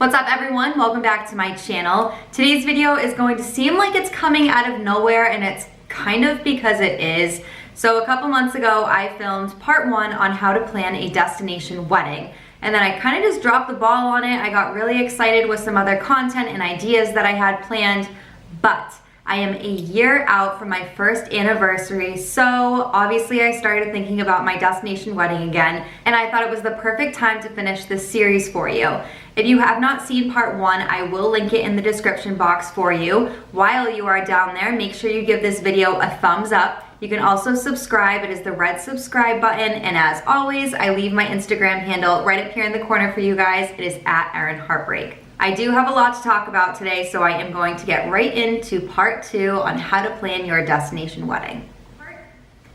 What's up everyone? Welcome back to my channel. Today's video is going to seem like it's coming out of nowhere, and it's kind of because it is. So a couple months ago, I filmed part 1 on how to plan a destination wedding. And then I kind of just dropped the ball on it. I got really excited with some other content and ideas that I had planned, but I am a year out from my first anniversary, so obviously I started thinking about my destination wedding again, and I thought it was the perfect time to finish this series for you. If you have not seen part 1, I will link it in the description box for you. While you are down there, make sure you give this video a thumbs up. You can also subscribe. It is the red subscribe button, and as always, I leave my Instagram handle right up here in the corner for you guys. It is @ErinHeartbreak. I do have a lot to talk about today, so I am going to get right into part 2 on how to plan your destination wedding.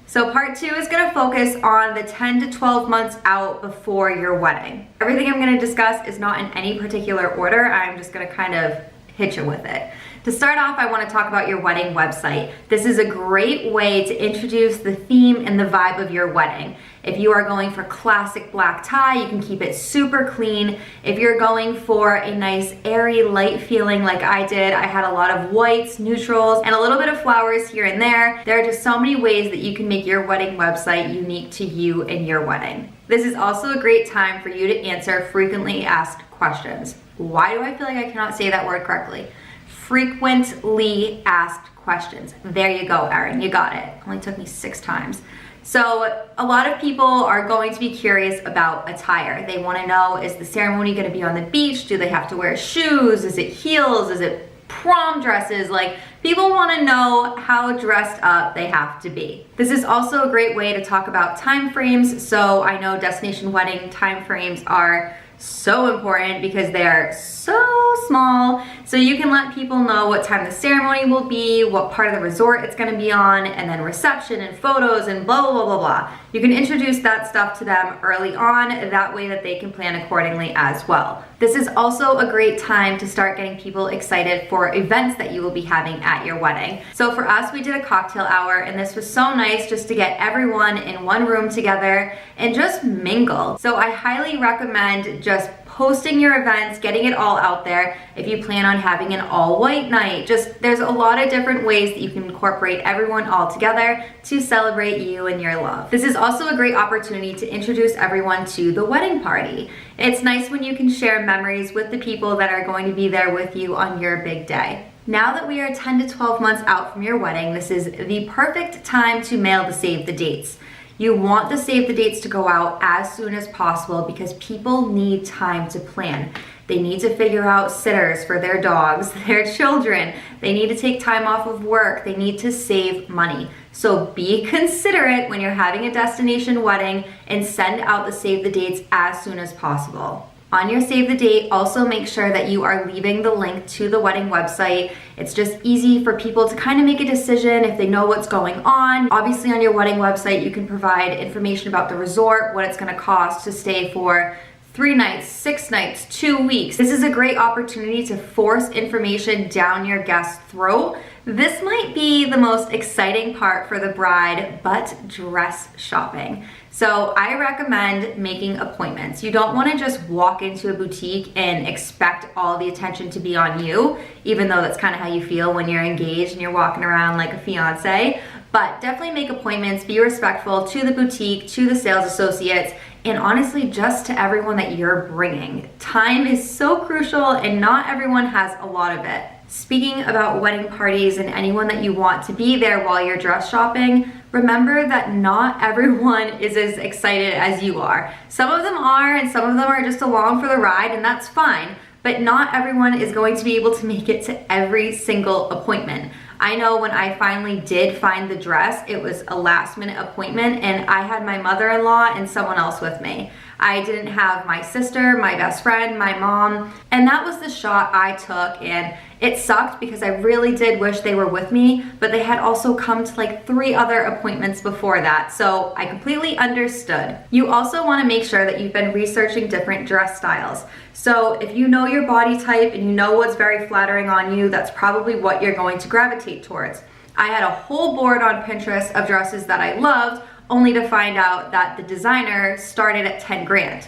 So part 2 is going to focus on the 10 to 12 months out before your wedding. Everything I'm going to discuss is not in any particular order. I'm just going to kind of hit you with it. To start off, I want to talk about your wedding website. This is a great way to introduce the theme and the vibe of your wedding. If you are going for classic black tie, you can keep it super clean. If you're going for a nice airy light feeling like I did, I had a lot of whites, neutrals, and a little bit of flowers here and there. There are just so many ways that you can make your wedding website unique to you and your wedding. This is also a great time for you to answer frequently asked questions. Why do I feel like I cannot say that word correctly? Frequently asked questions. There you go, Erin, you got it. Only took me 6 times. So a lot of people are going to be curious about attire. They want to know, is the ceremony going to be on the beach? Do they have to wear shoes? Is it heels? Is it prom dresses? Like, people want to know how dressed up they have to be. This is also a great way to talk about time frames. So I know destination wedding time frames are so important because they are so small. So you can let people know what time the ceremony will be, what part of the resort it's going to be on, and then reception and photos and blah, blah, blah, blah. You can introduce that stuff to them early on, that way that they can plan accordingly as well. This is also a great time to start getting people excited for events that you will be having at your wedding. So for us, we did a cocktail hour, and this was so nice just to get everyone in one room together and just mingle. So I highly recommend just posting your events, getting it all out there. If you plan on having an all-white night, there's a lot of different ways that you can incorporate everyone all together to celebrate you and your love. This is also a great opportunity to introduce everyone to the wedding party. It's nice when you can share memories with the people that are going to be there with you on your big day. Now that we are 10 to 12 months out from your wedding, this is the perfect time to mail the save the dates. You want the save the dates to go out as soon as possible because people need time to plan. They need to figure out sitters for their dogs, their children. They need to take time off of work. They need to save money. So be considerate when you're having a destination wedding and send out the save the dates as soon as possible. On your save the date, also make sure that you are leaving the link to the wedding website. It's just easy for people to kind of make a decision if they know what's going on. Obviously on your wedding website, you can provide information about the resort, what it's gonna cost to stay for 3 nights, 6 nights, 2 weeks. This is a great opportunity to force information down your guest's throat. This might be the most exciting part for the bride, but dress shopping. So I recommend making appointments. You don't want to just walk into a boutique and expect all the attention to be on you, even though that's kind of how you feel when you're engaged and you're walking around like a fiance. But definitely make appointments, be respectful to the boutique, to the sales associates, and honestly just to everyone that you're bringing. Time is so crucial and not everyone has a lot of it. Speaking about wedding parties and anyone that you want to be there while you're dress shopping, remember that not everyone is as excited as you are. Some of them are, and some of them are just along for the ride, and that's fine, but not everyone is going to be able to make it to every single appointment. I know when I finally did find the dress, it was a last-minute appointment, and I had my mother-in-law and someone else with me. I didn't have my sister, my best friend, my mom, and that was the shot I took, and it sucked because I really did wish they were with me, but they had also come to like 3 other appointments before that, so I completely understood. You also want to make sure that you've been researching different dress styles. So if you know your body type and you know what's very flattering on you, that's probably what you're going to gravitate towards. I had a whole board on Pinterest of dresses that I loved, only to find out that the designer started at 10 grand.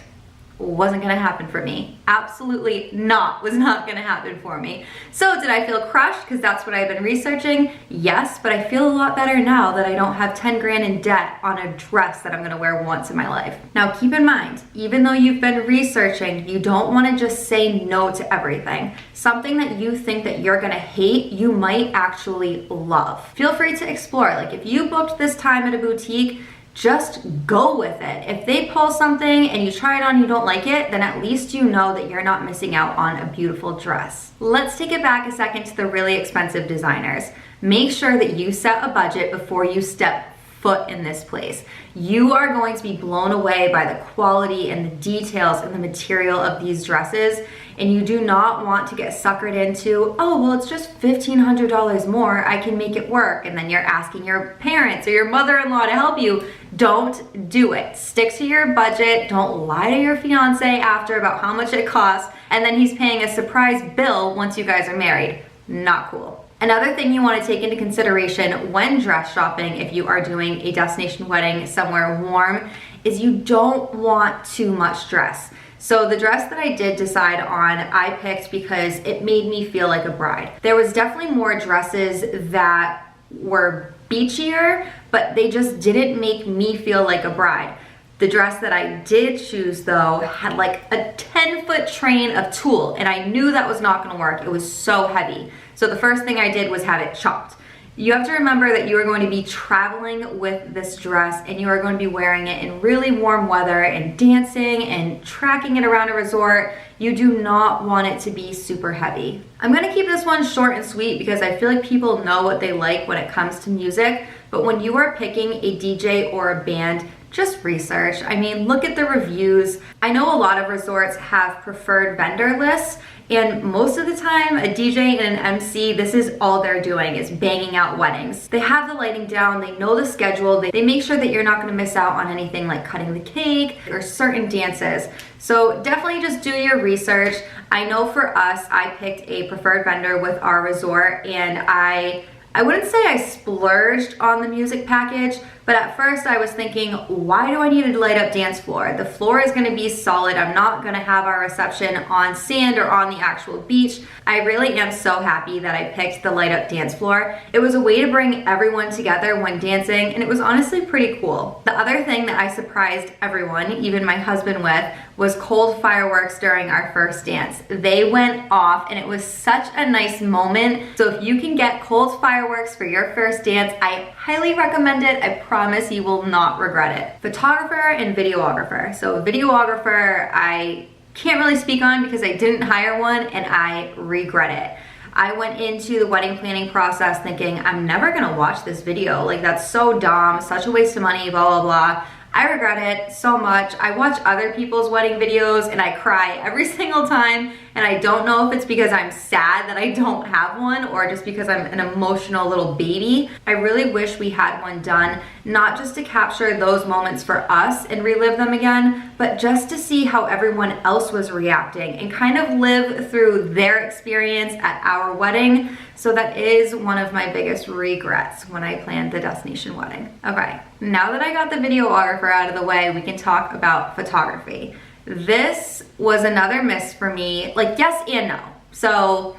wasn't gonna happen for me. Absolutely not, was not gonna happen for me. So did I feel crushed because that's what I've been researching? Yes, but I feel a lot better now that I don't have 10 grand in debt on a dress that I'm gonna wear once in my life. Now keep in mind, even though you've been researching, you don't wanna just say no to everything. Something that you think that you're gonna hate, you might actually love. Feel free to explore. Like if you booked this time at a boutique, just go with it. If they pull something and you try it on and you don't like it, then at least you know that you're not missing out on a beautiful dress. Let's take it back a second to the really expensive designers. Make sure that you set a budget before you step foot in this place. You are going to be blown away by the quality and the details and the material of these dresses, and you do not want to get suckered into, oh, well, it's just $1,500 more, I can make it work, and then you're asking your parents or your mother-in-law to help you. Don't do it. Stick to your budget. Don't lie to your fiance after about how much it costs, and then he's paying a surprise bill once you guys are married. Not cool. Another thing you want to take into consideration when dress shopping, if you are doing a destination wedding somewhere warm, is you don't want too much dress. So the dress that I did decide on, I picked because it made me feel like a bride. There was definitely more dresses that were beachier, but they just didn't make me feel like a bride. The dress that I did choose though had like a 10-foot train of tulle, and I knew that was not gonna work. It was so heavy. So the first thing I did was have it chopped. You have to remember that you are going to be traveling with this dress and you are going to be wearing it in really warm weather and dancing and tracking it around a resort. You do not want it to be super heavy. I'm gonna keep this one short and sweet because I feel like people know what they like when it comes to music, but when you are picking a DJ or a band, just research. I mean, look at the reviews. I know a lot of resorts have preferred vendor lists, and most of the time, a DJ and an MC, this is all they're doing is banging out weddings. They have the lighting down, they know the schedule, they make sure that you're not gonna miss out on anything like cutting the cake or certain dances. So definitely just do your research. I know for us, I picked a preferred vendor with our resort, and I wouldn't say I splurged on the music package, but at first I was thinking, why do I need a light up dance floor? The floor is gonna be solid. I'm not gonna have our reception on sand or on the actual beach. I really am so happy that I picked the light up dance floor. It was a way to bring everyone together when dancing, and it was honestly pretty cool. The other thing that I surprised everyone, even my husband with, was cold fireworks during our first dance. They went off and it was such a nice moment. So if you can get cold fireworks for your first dance, I highly recommend it. I promise you will not regret it. Photographer and videographer. So videographer, I can't really speak on because I didn't hire one and I regret it. I went into the wedding planning process thinking, I'm never gonna watch this video. Like, that's so dumb, such a waste of money, blah, blah, blah. I regret it so much. I watch other people's wedding videos and I cry every single time, and I don't know if it's because I'm sad that I don't have one or just because I'm an emotional little baby. I really wish we had one done, not just to capture those moments for us and relive them again, but just to see how everyone else was reacting and kind of live through their experience at our wedding. So that is one of my biggest regrets when I planned the destination wedding. Okay, now that I got the videographer out of the way, we can talk about photography. This was another miss for me, like yes and no. So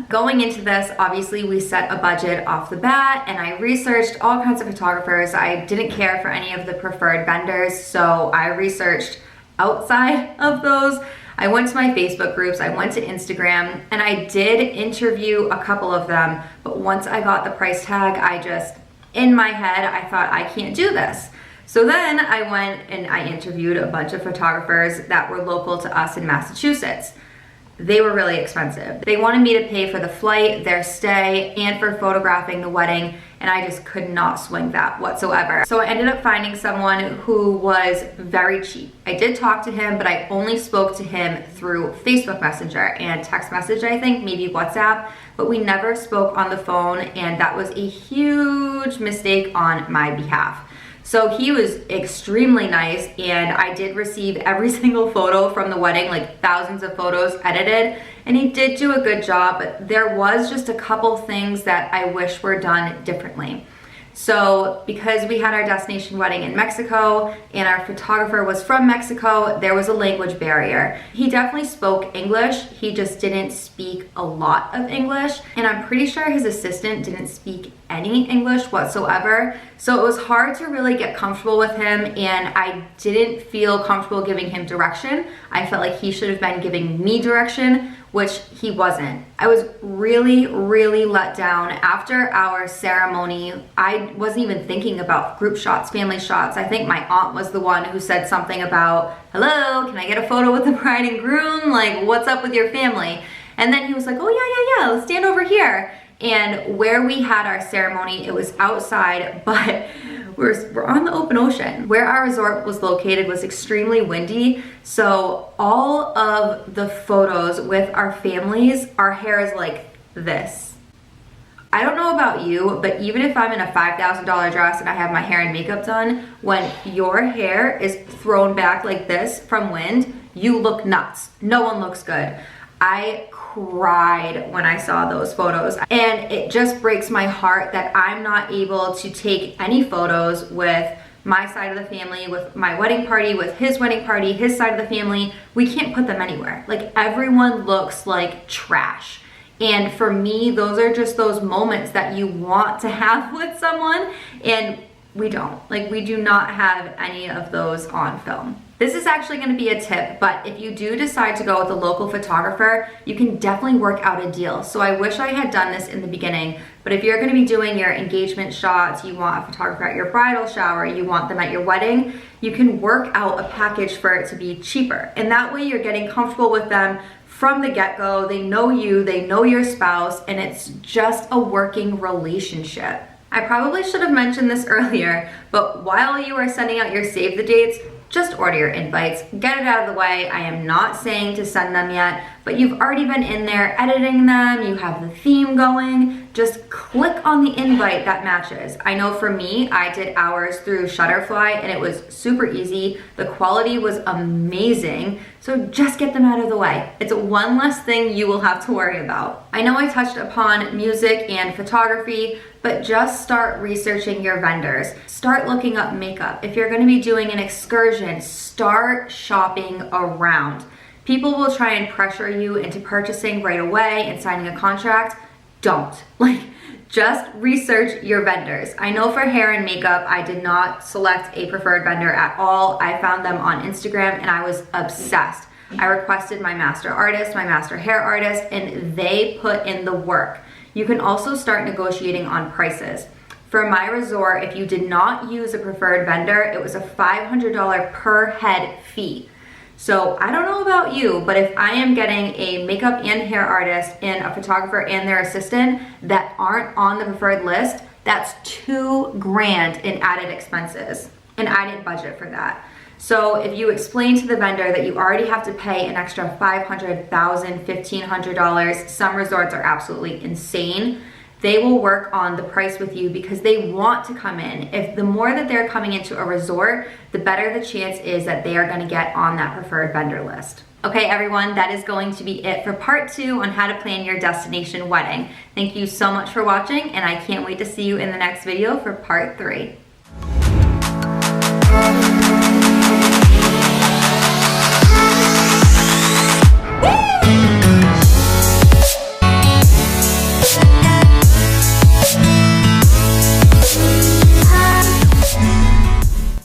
going into this, obviously we set a budget off the bat and I researched all kinds of photographers. I didn't care for any of the preferred vendors, so I researched outside of those. I went to my Facebook groups, I went to Instagram, and I did interview a couple of them, but once I got the price tag, I just, in my head, I thought, I can't do this. So then I went and I interviewed a bunch of photographers that were local to us in Massachusetts. They were really expensive. They wanted me to pay for the flight, their stay, and for photographing the wedding, and I just could not swing that whatsoever. So I ended up finding someone who was very cheap. I did talk to him, but I only spoke to him through Facebook Messenger and text message, I think, maybe WhatsApp, but we never spoke on the phone, and that was a huge mistake on my behalf. So he was extremely nice, and I did receive every single photo from the wedding, like thousands of photos edited, and he did do a good job, but there was just a couple things that I wish were done differently. So because we had our destination wedding in Mexico and our photographer was from Mexico, there was a language barrier. He definitely spoke English, he just didn't speak a lot of English, and I'm pretty sure his assistant didn't speak any English whatsoever. So it was hard to really get comfortable with him, and I didn't feel comfortable giving him direction. I felt like he should have been giving me direction, which he wasn't. I was really, really let down. After our ceremony, I wasn't even thinking about group shots, family shots. I think my aunt was the one who said something about, hello, can I get a photo with the bride and groom? Like, what's up with your family? And then he was like, oh yeah, let's stand over here. And where we had our ceremony, it was outside, but we're on the open ocean. Where our resort was located was extremely windy, so all of the photos with our families, our hair is like this. I don't know about you, but even if I'm in a $5,000 dress and I have my hair and makeup done, when your hair is thrown back like this from wind, you look nuts. No one looks good. I cried when I saw those photos, and it just breaks my heart that I'm not able to take any photos with my side of the family, with my wedding party, with his wedding party, his side of the family. We can't put them anywhere. Like, everyone looks like trash. And for me, those are just those moments that you want to have with someone, and we don't. Like, we do not have any of those on film. This is actually going to be a tip, but if you do decide to go with a local photographer, you can definitely work out a deal. So I wish I had done this in the beginning, but if you're going to be doing your engagement shots, you want a photographer at your bridal shower, you want them at your wedding, you can work out a package for it to be cheaper. And that way you're getting comfortable with them from the get-go. They know you, they know your spouse, and it's just a working relationship. I probably should have mentioned this earlier, but while you are sending out your save the dates, just order your invites, get it out of the way. I am not saying to send them yet, but you've already been in there editing them, you have the theme going, just click on the invite that matches. I know for me, I did ours through Shutterfly and it was super easy. The quality was amazing, so just get them out of the way. It's one less thing you will have to worry about. I know I touched upon music and photography, but just start researching your vendors. Start looking up makeup. If you're gonna be doing an excursion, start shopping around. People will try and pressure you into purchasing right away and signing a contract. Don't. Just research your vendors. I know for hair and makeup, I did not select a preferred vendor at all. I found them on Instagram and I was obsessed. I requested my master artist, my master hair artist, and they put in the work. You can also start negotiating on prices. For my resort, if you did not use a preferred vendor, it was a $500 per head fee. So I don't know about you, but if I am getting a makeup and hair artist and a photographer and their assistant that aren't on the preferred list, that's $2,000 in added expenses, and I didn't budget for that. So if you explain to the vendor that you already have to pay an extra $500, $1,000, $1,500, some resorts are absolutely insane, they will work on the price with you because they want to come in. If the more that they're coming into a resort, the better the chance is that they are going to get on that preferred vendor list. Okay, everyone, that is going to be it for part 2 on how to plan your destination wedding. Thank you so much for watching, and I can't wait to see you in the next video for part 3.